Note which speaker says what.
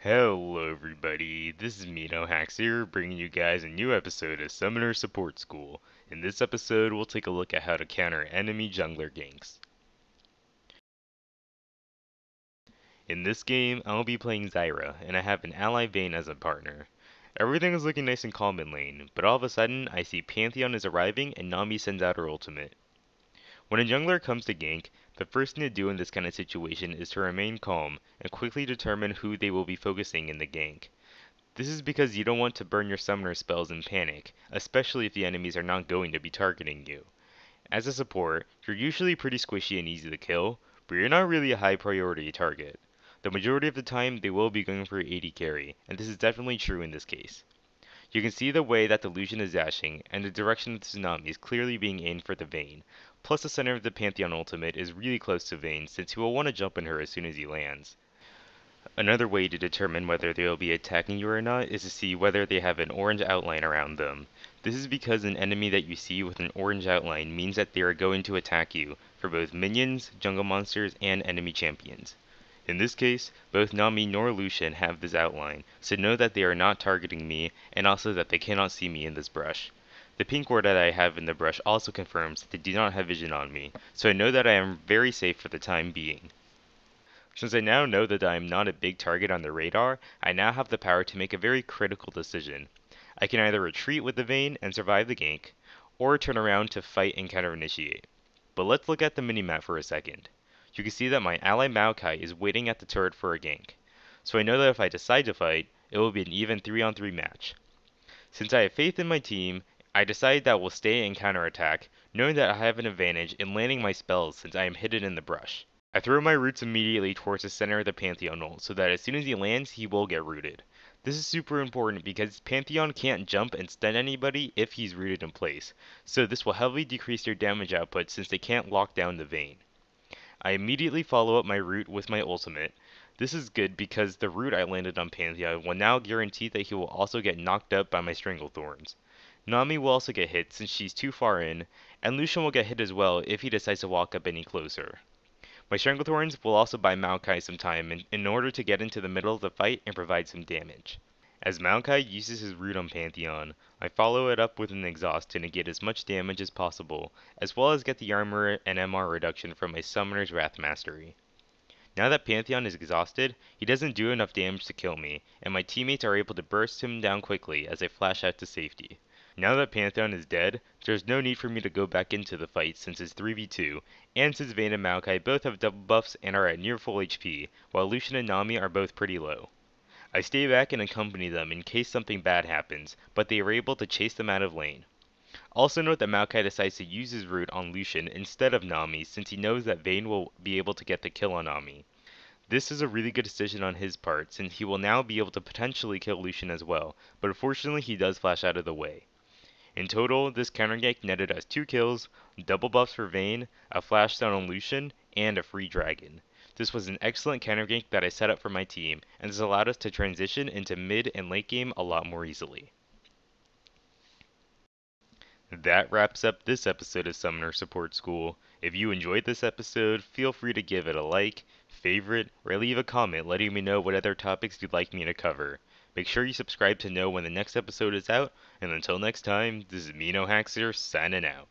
Speaker 1: Hello everybody, this is MeNoHaxor bringing you guys a new episode of Summoner Support School. In this episode, we'll take a look at how to counter enemy jungler ganks. In this game, I'll be playing Zyra, and I have an ally Vayne as a partner. Everything is looking nice and calm in lane, but all of a sudden, I see Pantheon is arriving and Nami sends out her ultimate. When a jungler comes to gank, the first thing to do in this kind of situation is to remain calm and quickly determine who they will be focusing in the gank. This is because you don't want to burn your summoner spells in panic, especially if the enemies are not going to be targeting you. As a support, you're usually pretty squishy and easy to kill, but you're not really a high priority target. The majority of the time, they will be going for AD carry, and this is definitely true in this case. You can see the way that the Lucian is dashing, and the direction of the tsunami is clearly being aimed for the Vayne. Plus the center of the Pantheon ultimate is really close to Vayne, since he will want to jump on her as soon as he lands. Another way to determine whether they will be attacking you or not is to see whether they have an orange outline around them. This is because an enemy that you see with an orange outline means that they are going to attack you for both minions, jungle monsters, and enemy champions. In this case, both Nami nor Lucian have this outline, so know that they are not targeting me and also that they cannot see me in this brush. The pink ward that I have in the brush also confirms that they do not have vision on me, so I know that I am very safe for the time being. Since I now know that I am not a big target on the radar, I now have the power to make a very critical decision. I can either retreat with the Vayne and survive the gank, or turn around to fight and counter-initiate. But let's look at the minimap for a second. You can see that my ally Maokai is waiting at the turret for a gank. So I know that if I decide to fight, it will be an even 3-on-3 match. Since I have faith in my team, I decide that we'll stay and counterattack, knowing that I have an advantage in landing my spells since I am hidden in the brush. I throw my roots immediately towards the center of the Pantheon ult, so that as soon as he lands, he will get rooted. This is super important because Pantheon can't jump and stun anybody if he's rooted in place, so this will heavily decrease their damage output since they can't lock down the Vayne. I immediately follow up my root with my ultimate. This is good because the root I landed on Pantheon will now guarantee that he will also get knocked up by my Stranglethorns. Nami will also get hit since she's too far in, and Lucian will get hit as well if he decides to walk up any closer. My Stranglethorns will also buy Maokai some time in order to get into the middle of the fight and provide some damage. As Maokai uses his root on Pantheon, I follow it up with an exhaust to negate as much damage as possible, as well as get the armor and MR reduction from my Summoner's Wrath Mastery. Now that Pantheon is exhausted, he doesn't do enough damage to kill me, and my teammates are able to burst him down quickly as I flash out to safety. Now that Pantheon is dead, there's no need for me to go back into the fight since it's 3v2, and since Vayne and Maokai both have double buffs and are at near full HP, while Lucian and Nami are both pretty low. I stay back and accompany them in case something bad happens, but they are able to chase them out of lane. Also note that Maokai decides to use his root on Lucian instead of Nami since he knows that Vayne will be able to get the kill on Nami. This is a really good decision on his part since he will now be able to potentially kill Lucian as well, but unfortunately he does flash out of the way. In total, this counter gank netted us 2 kills, double buffs for Vayne, a flash down on Lucian, and a free dragon. This was an excellent counter gank that I set up for my team, and this allowed us to transition into mid and late game a lot more easily. That wraps up this episode of Summoner Support School. If you enjoyed this episode, feel free to give it a like, favorite, or leave a comment letting me know what other topics you'd like me to cover. Make sure you subscribe to know when the next episode is out, and until next time, this is MeNoHaxor signing out.